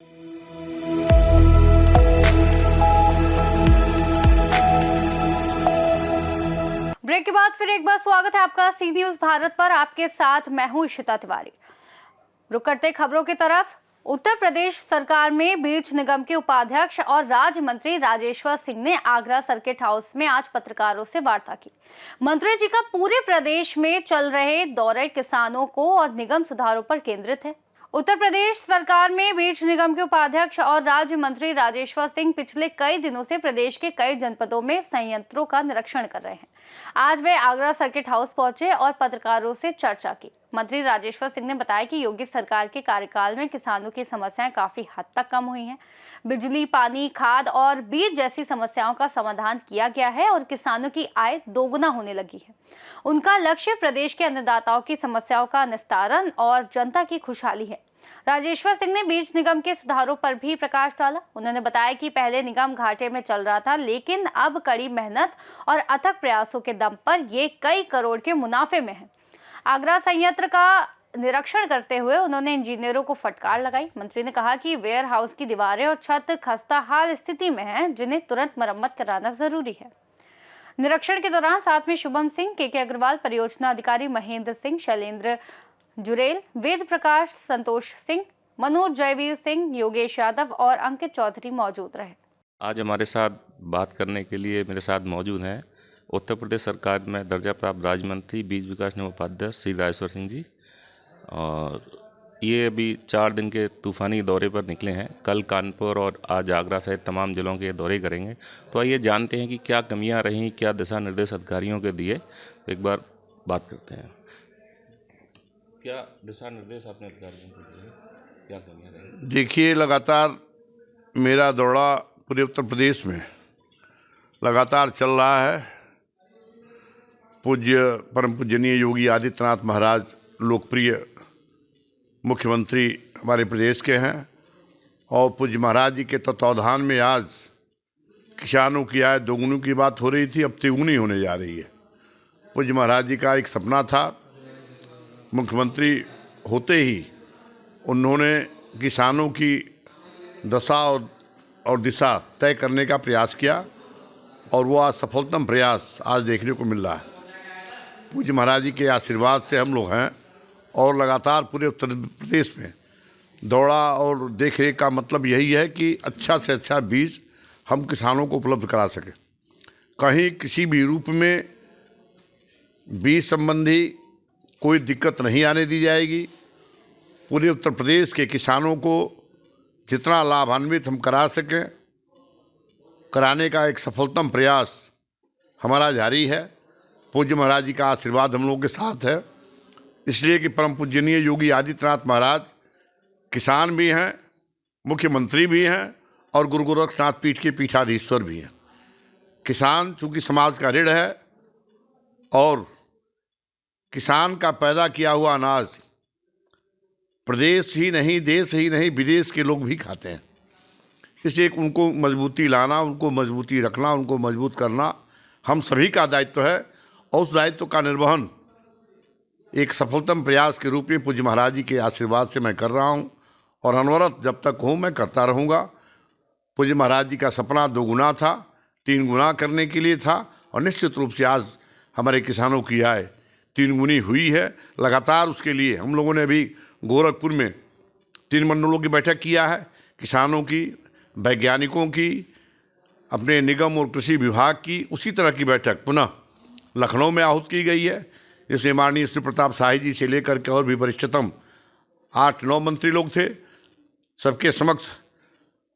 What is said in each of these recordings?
Break के बाद फिर एक बार स्वागत है आपका सी न्यूज भारत पर। आपके साथ मैं हूं इशिता तिवारी। रुक करते खबरों की तरफ। उत्तर प्रदेश सरकार में बीज निगम के उपाध्यक्ष और राज्य मंत्री राजेश्वर सिंह ने आगरा सर्किट हाउस में आज पत्रकारों से वार्ता की। मंत्री जी का पूरे प्रदेश में चल रहे दौरे किसानों को और निगम सुधारों पर केंद्रित है। उत्तर प्रदेश सरकार में बीज निगम के उपाध्यक्ष और राज्य मंत्री राजेश्वर सिंह पिछले कई दिनों से प्रदेश के कई जनपदों में संयंत्रों का निरीक्षण कर रहे हैं। आज वे आगरा सर्किट हाउस पहुंचे और पत्रकारों से चर्चा की। मंत्री राजेश्वर सिंह ने बताया कि योगी सरकार के कार्यकाल में किसानों की समस्याएं काफी हद तक कम हुई हैं। बिजली, पानी, खाद और बीज जैसी समस्याओं का समाधान किया गया है और किसानों की आय दोगुना होने लगी है। उनका लक्ष्य प्रदेश के अन्नदाताओं की समस्याओं का निस्तारण और जनता की खुशहाली है। राजेश्वर सिंह ने बीज निगम के सुधारों पर भी प्रकाश डाला। उन्होंने बताया कि पहले निगम घाटे में चल रहा था, लेकिन अब कड़ी मेहनत और अथक प्रयासों के दम पर ये कई करोड़ के मुनाफे में है। आगरा संयंत्र का निरीक्षण करते हुए उन्होंने इंजीनियरों को फटकार लगाई। मंत्री ने कहा कि वेयर हाउस की दीवारें और छत खस्ता हाल स्थिति में हैं, जिन्हें तुरंत मरम्मत कराना जरूरी है। निरीक्षण के दौरान साथ में शुभम सिंह, के अग्रवाल, परियोजना अधिकारी महेंद्र सिंह, शैलेंद्र जुरेल, वेद प्रकाश, संतोष सिंह, मनोज जयवीर सिंह, योगेश यादव और अंकित चौधरी मौजूद रहे। आज हमारे साथ बात करने के लिए मेरे साथ मौजूद हैं उत्तर प्रदेश सरकार में दर्जा प्राप्त राज्य मंत्री बीज विकास निगम उपाध्यक्ष श्री राजेश्वर सिंह जी। और ये अभी 4 दिन के तूफानी दौरे पर निकले हैं। कल कानपुर और आज आगरा सहित तमाम जिलों के दौरे करेंगे। तो आइए जानते हैं कि क्या कमियां रहीं, क्या दिशा निर्देश अधिकारियों के दिए। एक बार बात करते हैं। क्या दिशा निर्देश आपने अधिकारियों को दिए, क्या कमियां रहीं? देखिए, लगातार मेरा दौरा पूरे उत्तर प्रदेश में लगातार चल रहा है। पूज्य परम पूजनीय योगी आदित्यनाथ महाराज लोकप्रिय मुख्यमंत्री हमारे प्रदेश के हैं और पूज्य महाराज जी के तत्वावधान में आज किसानों की आय दोगुनी की बात हो रही थी, अब तिगुनी होने जा रही है। पूज्य महाराज जी का एक सपना था, मुख्यमंत्री होते ही उन्होंने किसानों की दशा और दिशा तय करने का प्रयास किया और वो आज सफलतम प्रयास आज देखने को मिल रहा है। पूज्य महाराज जी के आशीर्वाद से हम लोग हैं और लगातार पूरे उत्तर प्रदेश में दौड़ा और देख रेख का मतलब यही है कि अच्छा से अच्छा बीज हम किसानों को उपलब्ध करा सकें। कहीं किसी भी रूप में बीज संबंधी कोई दिक्कत नहीं आने दी जाएगी। पूरे उत्तर प्रदेश के किसानों को जितना लाभान्वित हम करा सकें, कराने का एक सफलतम प्रयास हमारा जारी है। पूज्य महाराज जी का आशीर्वाद हम लोगों के साथ है, इसलिए कि परम पूजनीय योगी आदित्यनाथ महाराज किसान भी हैं, मुख्यमंत्री भी हैं और गुरु गोरक्षनाथ पीठ के पीठाधीश्वर भी हैं। किसान चूँकि समाज का रीढ़ है और किसान का पैदा किया हुआ अनाज प्रदेश ही नहीं, देश ही नहीं, विदेश के लोग भी खाते हैं। इसलिए उनको मजबूती लाना, उनको मजबूती रखना, उनको मजबूत करना हम सभी का दायित्व है और उस दायित्व का निर्वहन एक सफलतम प्रयास के रूप में पूज्य महाराज जी के आशीर्वाद से मैं कर रहा हूँ और अनवरत जब तक हूँ मैं करता रहूँगा। पूज्य महाराज जी का सपना 2 गुना था, 3 गुना करने के लिए था और निश्चित रूप से आज हमारे किसानों की आय 3 गुनी हुई है। लगातार उसके लिए हम लोगों ने अभी गोरखपुर में 3 मंडलों की बैठक किया है, किसानों की, वैज्ञानिकों की, अपने निगम और कृषि विभाग की। उसी तरह की बैठक पुनः लखनऊ में आहूत की गई है, जिसमें माननीय श्री प्रताप शाही जी से लेकर के और भी वरिष्ठतम 8-9 मंत्री लोग थे। सबके समक्ष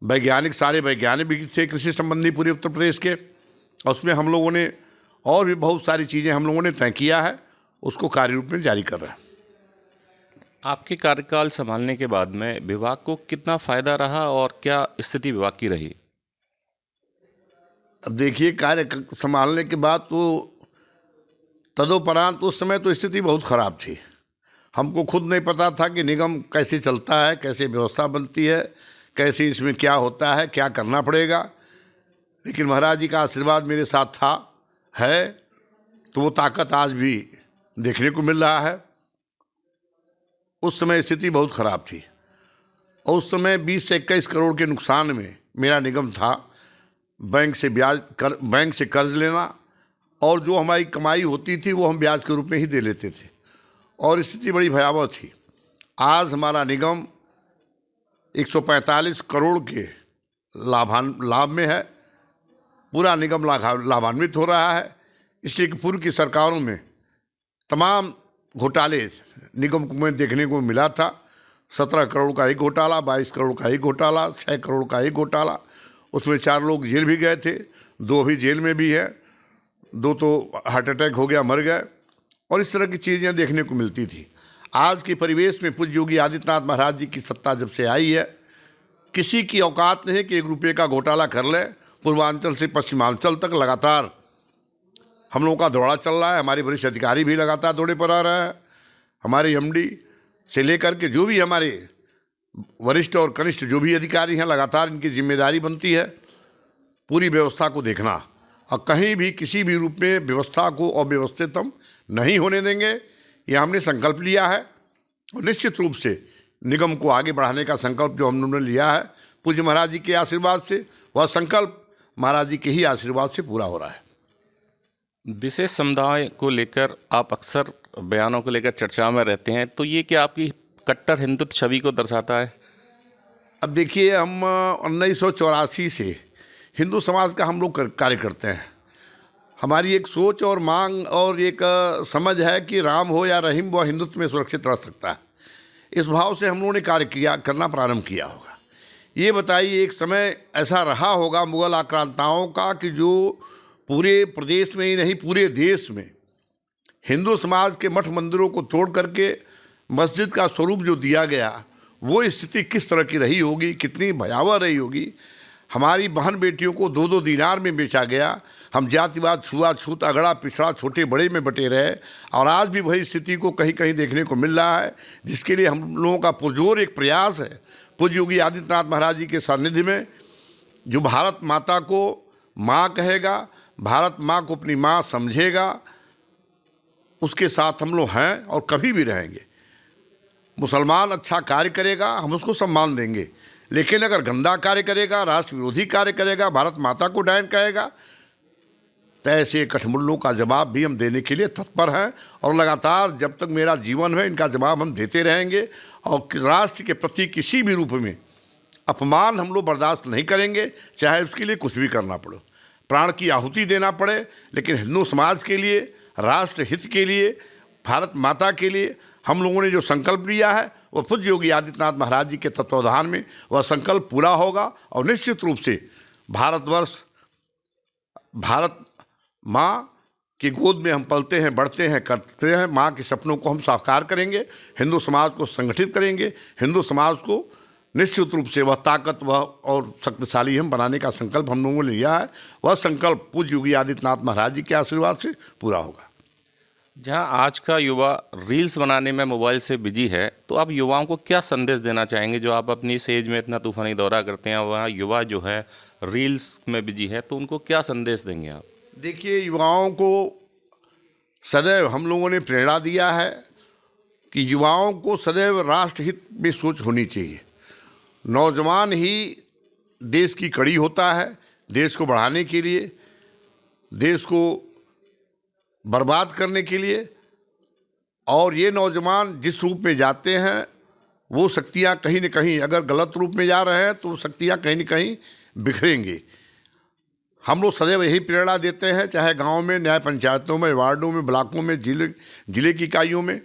वैज्ञानिक, सारे वैज्ञानिक भी थे कृषि संबंधी पूरे उत्तर प्रदेश के। और उसमें हम लोगों ने और भी बहुत सारी चीज़ें हम लोगों ने तय किया है, उसको कार्य रूप में जारी कर रहे हैं। आपके कार्यकाल संभालने के बाद में विभाग को कितना फायदा रहा और क्या स्थिति विभाग की रही? अब देखिए, कार्य संभालने के बाद तो तदोपरांत उस समय तो स्थिति बहुत ख़राब थी। हमको खुद नहीं पता था कि निगम कैसे चलता है, कैसे व्यवस्था बनती है, कैसे इसमें क्या होता है, क्या करना पड़ेगा। लेकिन महाराज जी का आशीर्वाद मेरे साथ था, है, तो वो ताकत आज भी देखने को मिल रहा है। उस समय स्थिति बहुत ख़राब थी। और उस समय 20 से 21 करोड़ के नुकसान में मेरा निगम था। बैंक से कर्ज लेना और जो हमारी कमाई होती थी वो हम ब्याज के रूप में ही दे लेते थे और स्थिति बड़ी भयावह थी। आज हमारा निगम 145 करोड़ के लाभ में है। पूरा निगम लाभान्वित हो रहा है। इसलिए कि पूर्व की सरकारों में तमाम घोटाले निगम में देखने को मिला था। 17 करोड़ का एक घोटाला, 22 करोड़ का एक घोटाला, 6 करोड़ का एक घोटाला। उसमें 4 लोग जेल भी गए थे, 2 अभी जेल में भी हैं, 2 तो हार्ट अटैक हो गया, मर गए। और इस तरह की चीज़ें देखने को मिलती थी। आज के परिवेश में पूज्य योगी आदित्यनाथ महाराज जी की सत्ता जब से आई है, किसी की औकात नहीं है कि 1 रुपये का घोटाला कर ले। पूर्वांचल से पश्चिमांचल तक लगातार हम लोगों का दौड़ा चल रहा है। हमारे वरिष्ठ अधिकारी भी लगातार दौड़े पर आ रहे हैं। हमारे एमडी से लेकर के जो भी हमारे वरिष्ठ और कनिष्ठ जो भी अधिकारी हैं, लगातार इनकी जिम्मेदारी बनती है पूरी व्यवस्था को देखना और कहीं भी किसी भी रूप में व्यवस्था को अव्यवस्थित हम नहीं होने देंगे। ये हमने संकल्प लिया है और निश्चित रूप से निगम को आगे बढ़ाने का संकल्प जो हम लोगों ने लिया है पूज्य महाराज जी के आशीर्वाद से, वह संकल्प महाराज जी के ही आशीर्वाद से पूरा हो रहा है। विशेष समुदाय को लेकर आप अक्सर बयानों को लेकर चर्चा में रहते हैं, तो ये क्या आपकी कट्टर हिंदुत्व छवि को दर्शाता है? अब देखिए, हम 1984 से हिंदू समाज का हम लोग कार्य करते हैं। हमारी एक सोच और मांग और एक समझ है कि राम हो या रहीम, वह हिंदुत्व में सुरक्षित रह सकता है। इस भाव से हम लोगों ने कार्य करना प्रारंभ किया होगा। ये बताइए, एक समय ऐसा रहा होगा मुग़ल आक्रांताओं का कि जो पूरे प्रदेश में ही नहीं पूरे देश में हिंदू समाज के मठ मंदिरों को तोड़ करके मस्जिद का स्वरूप जो दिया गया, वो स्थिति किस तरह की रही होगी, कितनी भयावह रही होगी। हमारी बहन बेटियों को 2-2 दीनार में बेचा गया। हम जातिवाद, छुआछूत, अगड़ा पिछड़ा, छोटे बड़े में बटे रहे और आज भी वही स्थिति को कहीं कहीं देखने को मिल रहा है, जिसके लिए हम लोगों का पुरजोर एक प्रयास है पूज्य योगी आदित्यनाथ महाराज जी के सानिध्य में। जो भारत माता को माँ कहेगा, भारत माँ को अपनी माँ समझेगा, उसके साथ हम लोग हैं और कभी भी रहेंगे। मुसलमान अच्छा कार्य करेगा, हम उसको सम्मान देंगे, लेकिन अगर गंदा कार्य करेगा, राष्ट्र विरोधी कार्य करेगा, भारत माता को डायन कहेगा, तो ऐसे कठमुल्लों का जवाब भी हम देने के लिए तत्पर हैं और लगातार जब तक मेरा जीवन है इनका जवाब हम देते रहेंगे। और राष्ट्र के प्रति किसी भी रूप में अपमान हम लोग बर्दाश्त नहीं करेंगे, चाहे उसके लिए कुछ भी करना पड़े, प्राण की आहुति देना पड़े, लेकिन हिंदू समाज के लिए, राष्ट्र हित के लिए, भारत माता के लिए हम लोगों ने जो संकल्प लिया है वह पूज्य योगी आदित्यनाथ महाराज जी के तत्वावधान में वह संकल्प पूरा होगा। और निश्चित रूप से भारतवर्ष, भारत माँ की गोद में हम पलते हैं, बढ़ते हैं, करते हैं। माँ के सपनों को हम साकार करेंगे, हिंदू समाज को संगठित करेंगे, हिंदू समाज को निश्चित रूप से वह ताकतवर और शक्तिशाली हम बनाने का संकल्प हम लोगों ने लिया है। वह संकल्प पूज्य योगी आदित्यनाथ महाराज जी के आशीर्वाद से पूरा होगा। जहां आज का युवा रील्स बनाने में मोबाइल से बिजी है, तो आप युवाओं को क्या संदेश देना चाहेंगे? जो आप अपनी इस एज में इतना तूफानी दौरा करते हैं, वहाँ युवा जो है रील्स में बिजी है, तो उनको क्या संदेश देंगे आप? देखिए, युवाओं को सदैव हम लोगों ने प्रेरणा दिया है कि युवाओं को सदैव राष्ट्रहित में सोच होनी चाहिए। नौजवान ही देश की कड़ी होता है, देश को बढ़ाने के लिए, देश को बर्बाद करने के लिए। और ये नौजवान जिस रूप में जाते हैं वो शक्तियाँ कहीं न कहीं, अगर गलत रूप में जा रहे हैं तो शक्तियाँ कहीं न कहीं बिखरेंगी। हम लोग सदैव यही प्रेरणा देते हैं, चाहे गांव में, न्याय पंचायतों में, वार्डों में, ब्लॉकों में, जिले की इकाइयों में,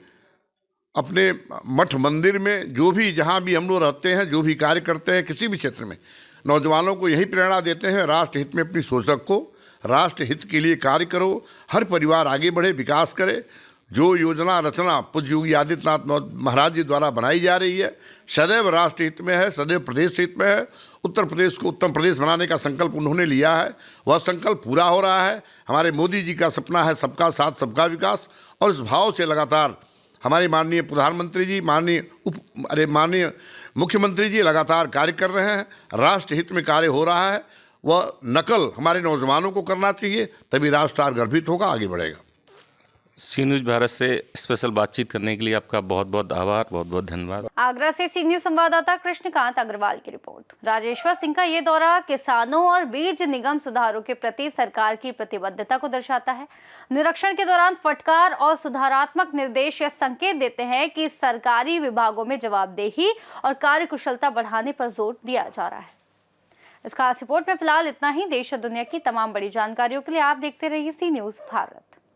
अपने मठ मंदिर में, जो भी जहां भी हम लोग रहते हैं, जो भी कार्य करते हैं, किसी भी क्षेत्र में नौजवानों को यही प्रेरणा देते हैं, राष्ट्र हित में अपनी सोच रखो, राष्ट्र हित के लिए कार्य करो, हर परिवार आगे बढ़े, विकास करे। जो योजना रचना पूज्य योगी आदित्यनाथ महाराज जी द्वारा बनाई जा रही है सदैव राष्ट्र हित में है, सदैव प्रदेश हित में है। उत्तर प्रदेश को उत्तम प्रदेश बनाने का संकल्प उन्होंने लिया है, वह संकल्प पूरा हो रहा है। हमारे मोदी जी का सपना है सबका साथ सबका विकास, और इस भाव से लगातार हमारे माननीय प्रधानमंत्री जी, माननीय मुख्यमंत्री जी लगातार कार्य कर रहे हैं। राष्ट्र हित में कार्य हो रहा है, वह नकल हमारे नौजवानों को करना चाहिए, तभी राष्ट्र और गर्वित होगा, आगे बढ़ेगा। सी न्यूज़ भारत से स्पेशल बातचीत करने के लिए आपका बहुत बहुत आभार, बहुत बहुत धन्यवाद। आगरा से सी न्यूज़ संवाददाता कृष्णकांत अग्रवाल की रिपोर्ट। राजेश्वर सिंह का ये दौरा किसानों और बीज निगम सुधारों के प्रति सरकार की प्रतिबद्धता को दर्शाता है। निरीक्षण के दौरान फटकार और सुधारात्मक निर्देश यह संकेत देते हैं कि सरकारी विभागों में जवाबदेही और कार्यकुशलता बढ़ाने पर जोर दिया जा रहा है। इस खास रिपोर्ट में फिलहाल इतना ही। देश और दुनिया की तमाम बड़ी जानकारियों के लिए आप देखते रहिए सी न्यूज़ भारत।